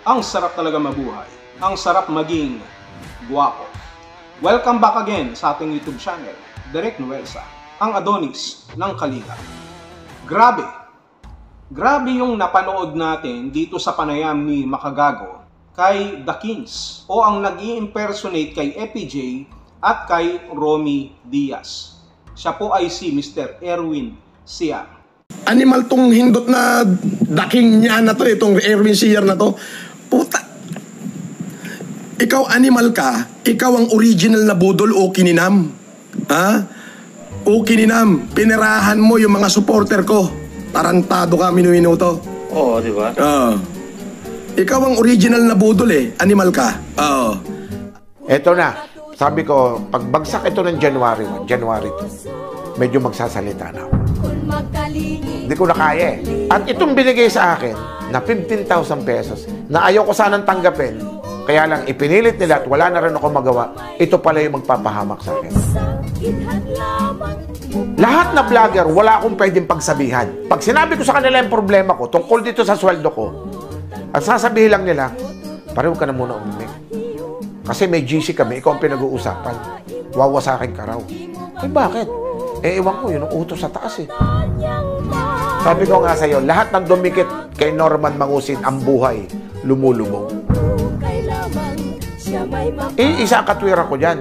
Ang sarap talaga mabuhay. Ang sarap maging guwapo. Welcome back again sa ating YouTube channel, Derek Nuelsa, ang Adonis ng Kalinga. Grabe yung napanood natin dito sa panayam ni Makagago kay The Kings o ang nag-i-impersonate kay FPJ at kay Romy Diaz. Siya po ay si Mr. Erwin Siar. Animal tong hindot na daking niya na to, itong Erwin Siar na to. Puta. Ikaw animal ka, ikaw ang original na budol o kininam. Ha? O kininam, pinirahan mo yung mga supporter ko. Tarantado ka, minuto. Oo, di ba? Ikaw ang original na budol animal ka. Eto na, sabi ko, pagbagsak ito ng January 2, medyo magsasalita na ako. Hindi ko na kaya At itong binigay sa akin na 15,000 pesos na ayaw ko sanang tanggapin, kaya lang ipinilit nila at wala na rin ako magawa, ito pala yung magpapahamak sa akin. Lahat na vlogger, wala akong pwedeng pagsabihan. Pag sinabi ko sa kanila yung problema ko, tungkol dito sa sweldo ko, at sasabihin lang nila, pareho ka na muna umimik. Kasi may GC kami, ikaw ang pinag-uusapan. Wawasakin ka raw. Eh bakit? Ewan ko, yun ang utos sa taas Sabi ko nga sa'yo, lahat ng dumikit kay Norman Mangusin, ang buhay, lumulubog. Isa ang katwiran ko dyan.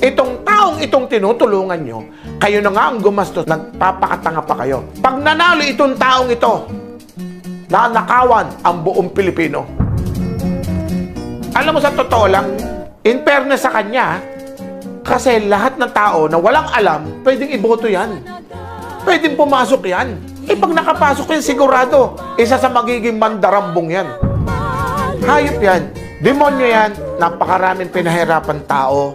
Itong taong itong tinutulungan nyo, kayo na nga ang gumastos, nagpapakatanga pa kayo. Pag nanalo itong taong ito, nanakawan ang buong Pilipino. Alam mo, sa totoo lang, in fairness sa kanya, kasi lahat ng tao na walang alam, pwedeng iboto yan. Pwedeng pumasok yan. Pag nakapasok yan, sigurado, isa sa magiging mandarambong yan. Hayop yan. Demonyo yan. Napakaraming pinahirapan tao.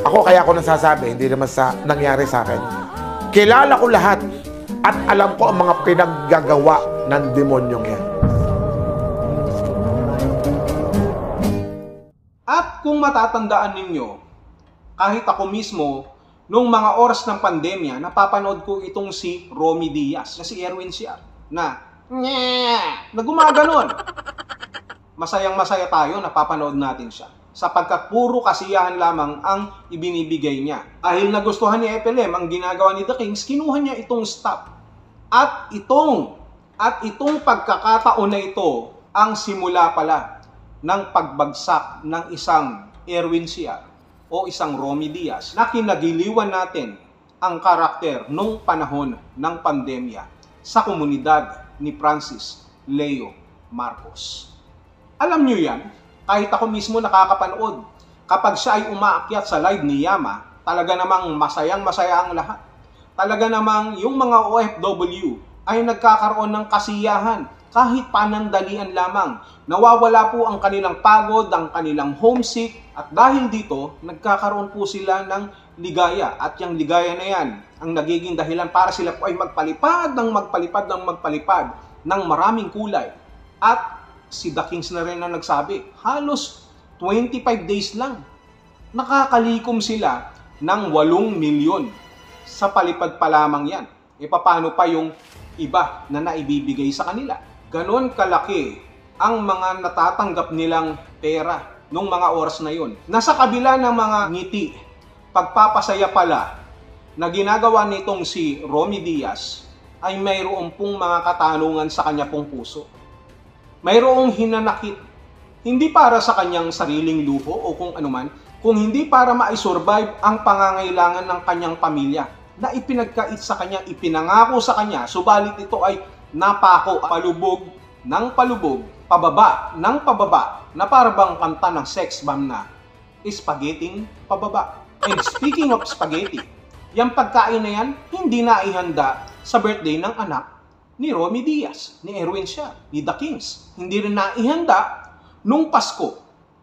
Ako, kaya ko nasasabi, hindi naman sa nangyari sa akin. Kilala ko lahat at alam ko ang mga pinaggagawa ng demonyong yan. At kung matatandaan ninyo, kahit ako mismo, nung mga oras ng pandemya, napapanood ko itong si Romy Diaz, na si Erwin Siar, na gumaganon. Masayang-masaya tayo, napapanood natin siya. Sapagkat puro kasiyahan lamang ang ibinibigay niya. Dahil nagustuhan ni FLM ang ginagawa ni The Kings, kinuha niya itong stop. At itong pagkakataon na ito, ang simula pala ng pagbagsak ng isang Erwin Siar o isang Romy Diaz na kinagiliwan natin ang karakter nung panahon ng pandemya sa komunidad ni Francis Leo Marcos. Alam nyo yan, kahit ako mismo nakakapanood, kapag siya ay umaakyat sa live ni Yama, talaga namang masayang-masaya ang lahat. Talaga namang yung mga OFW ay nagkakaroon ng kasiyahan kahit panandalian lamang. Nawawala po ang kanilang pagod, ang kanilang homesick, at dahil dito, nagkakaroon po sila ng ligaya. At yung ligaya na yan, ang nagiging dahilan para sila po ay magpalipad ng maraming kulay. At si The Kings na rin na nagsabi, halos 25 days lang, nakakalikom sila ng 8 milyon sa palipad pa lamang yan. E paano pa yung iba na naibibigay sa kanila? Ganon kalaki ang mga natatanggap nilang pera nung mga oras na yun. Nasa kabila ng mga ngiti, pagpapasaya pala na ginagawa nitong si Romy Diaz ay mayroon pong mga katanungan sa kanya pong puso. Mayroong hinanakit, hindi para sa kanyang sariling luho o kung anuman, kung hindi para ma-survive ang pangangailangan ng kanyang pamilya na ipinagkait sa kanya, ipinangako sa kanya, subalit ito ay napako, palubog ng palubog, pababa ng pababa, na parabang kanta ng sex bomb na spaghetti pababa. And speaking of spaghetti, yung pagkain na yan, hindi na ihanda sa birthday ng anak ni Romy Diaz, ni Erwin Siar, ni The Kings. Hindi rin na ihanda nung Pasko.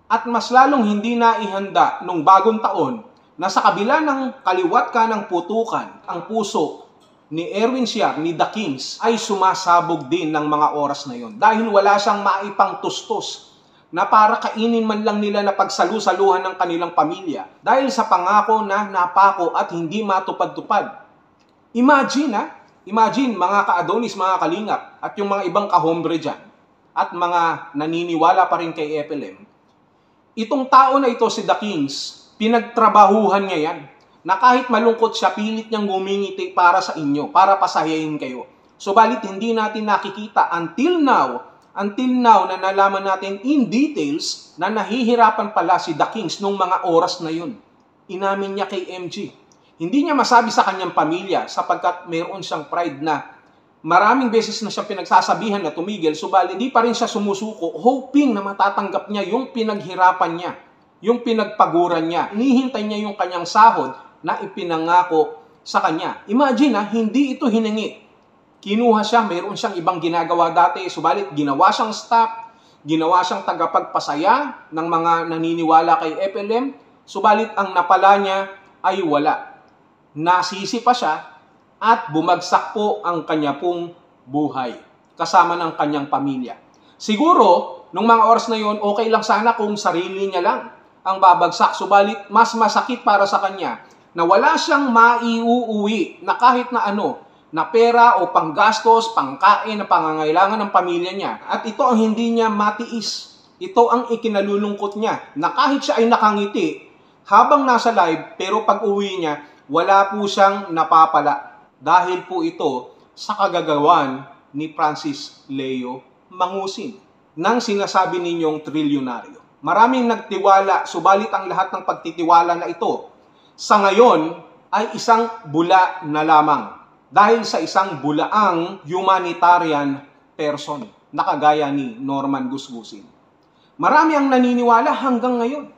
At mas lalong hindi na ihanda nung bagong taon na sa kabila ng kaliwat ka ng putukan, ang puso ni Erwin Siar, ni The Kings, ay sumasabog din ng mga oras na yon. Dahil wala siyang maipang tustos na para kainin man lang nila na pagsalu-saluhan ng kanilang pamilya dahil sa pangako na napako at hindi matupad-tupad. Imagine mga ka-Adonis, mga kalingap, at yung mga ibang kahombre dyan, at mga naniniwala pa rin kay FLM, itong tao na ito, si The Kings, pinagtrabahuhan niya yan. Na kahit malungkot siya, pilit niyang gumingiti para sa inyo, para pasayahin kayo. Subalit hindi natin nakikita until now na nalaman natin in details na nahihirapan pala si The Kings nung mga oras na yun. Inamin niya kay MG. Hindi niya masabi sa kanyang pamilya sapagkat mayroon siyang pride na maraming beses na siya pinagsasabihan na tumigil, subalit hindi pa rin siya sumusuko, hoping na matatanggap niya yung pinaghirapan niya, yung pinagpaguran niya. Hinihintay niya yung kanyang sahod na ipinangako sa kanya. Imagine hindi ito hiningi. Kinuha siya, mayroon siyang ibang ginagawa dati, subalit ginawa siyang staff, ginawa siyang tagapagpasaya ng mga naniniwala kay FLM, subalit ang napala niya ay wala. Nasisi pa siya at bumagsak po ang kanya pong buhay kasama ng kanyang pamilya. Siguro, nung mga oras na yon, okay lang sana kung sarili niya lang ang babagsak, subalit mas masakit para sa kanya na wala siyang maiuuwi na kahit na ano, na pera o panggastos, pangkain na pangangailangan ng pamilya niya. At ito ang hindi niya matiis. Ito ang ikinalulungkot niya, na kahit siya ay nakangiti habang nasa live, pero pag uwi niya, wala po siyang napapala. Dahil po ito sa kagagawan ni Francis Leo Mangusin, ng sinasabi ninyong trilyonaryo. Maraming nagtiwala, subalit ang lahat ng pagtitiwala na ito sa ngayon ay isang bula na lamang dahil sa isang bulaang humanitarian person na kagaya ni Norman Gusgusin. Marami ang naniniwala hanggang ngayon.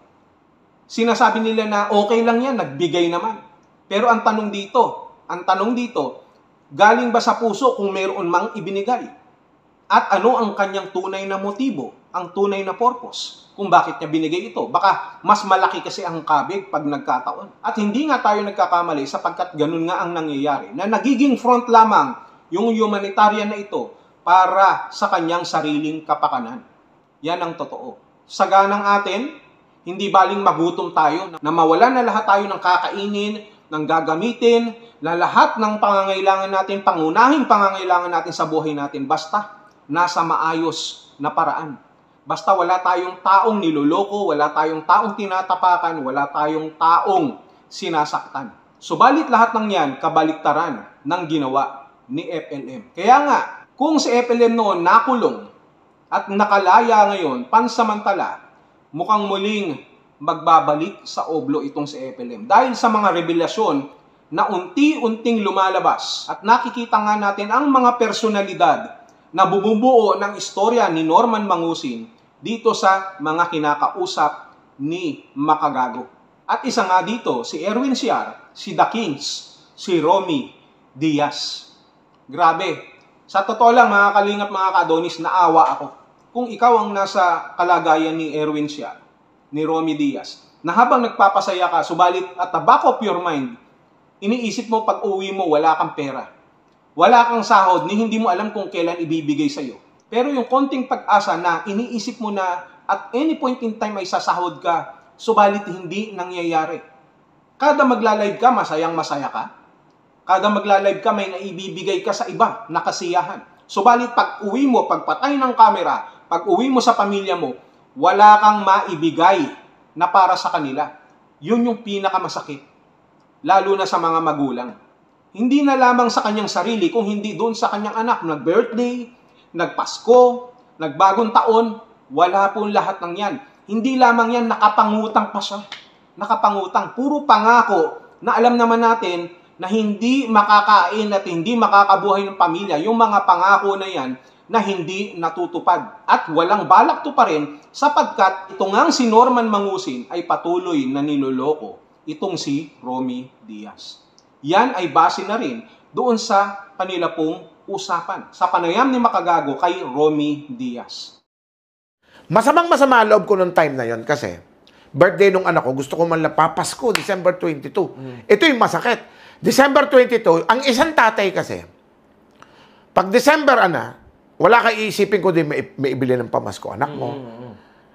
Sinasabi nila na okay lang yan, nagbigay naman. Pero ang tanong dito, galing ba sa puso kung mayroon mang ibinigay? At ano ang kanyang tunay na motibo, ang tunay na purpose? Kung bakit niya binigay ito. Baka mas malaki kasi ang kabig pag nagkataon. At hindi nga tayo nagkakamali sapagkat ganun nga ang nangyayari. Na nagiging front lamang yung humanitarian na ito para sa kanyang sariling kapakanan. Yan ang totoo. Sa ganang atin, hindi baling magutom tayo na mawalan na lahat tayo ng kakainin, ng gagamitin, na lahat ng pangangailangan natin, pangunahing pangangailangan natin sa buhay natin, basta nasa maayos na paraan. Basta wala tayong taong niloloko, wala tayong taong tinatapakan, wala tayong taong sinasaktan. Subalit lahat ng yan, kabaliktaran ng ginawa ni FLM. Kaya nga, kung si FLM noon nakulong at nakalaya ngayon, pansamantala, mukhang muling magbabalik sa oblo itong si FLM. Dahil sa mga revelasyon na unti-unting lumalabas at nakikita nga natin ang mga personalidad na bumubuo ng istorya ni Norman Mangusin dito sa mga kinakausap ni Makagago. At isa nga dito, si Erwin Siar, si The Kings, si Romy Diaz. Grabe. Sa totoo lang, mga kalingap, mga kadonis, naawa ako. Kung ikaw ang nasa kalagayan ni Erwin Siar, ni Romy Diaz, na habang nagpapasaya ka, subalit at the back of your mind, iniisip mo pag uwi mo, wala kang pera. Wala kang sahod, ni hindi mo alam kung kailan ibibigay sa'yo. Pero yung konting pag-asa na iniisip mo na at any point in time ay sasahod ka, subalit hindi nangyayari. Kada magla-live ka, masayang masaya ka. Kada magla-live ka, may naibibigay ka sa iba na kasiyahan. Subalit pag uwi mo, pagpatay ng camera, pag uwi mo sa pamilya mo, wala kang maibigay na para sa kanila. Yun yung pinakamasakit. Lalo na sa mga magulang. Hindi na lamang sa kanyang sarili, kung hindi doon sa kanyang anak, nag-birthday, nagpasko, nagbagong taon, wala po lahat ng yan. Hindi lamang yan, nakapangutang pa siya. Nakapangutang. Puro pangako na alam naman natin na hindi makakain at hindi makakabuhay ng pamilya. Yung mga pangako na yan na hindi natutupad. At walang balak to pa rin sapagkat ito ngang si Norman Mangusin ay patuloy na niloloko itong si Romy Diaz. Yan ay base na rin doon sa kanila pong usapan sa panayam ni Makagago kay Romy Diaz. Masamang-masama loob ko nung time na yon kasi birthday nung anak ko, gusto ko man lang papasko, December 22. Ito yung masakit. December 22, ang isang tatay kasi, pag December wala kang iisipin ko din may ibili ng pamasko anak mo.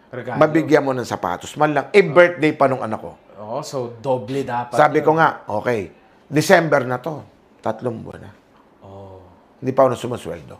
Regalo. Mabigyan mo ng sapatos. Man lang, birthday pa nung anak ko. Oo, so doble dapat. Sabi ko nga, okay, December na to, 3 buwan na. Hindi pa ako na sumasweldo.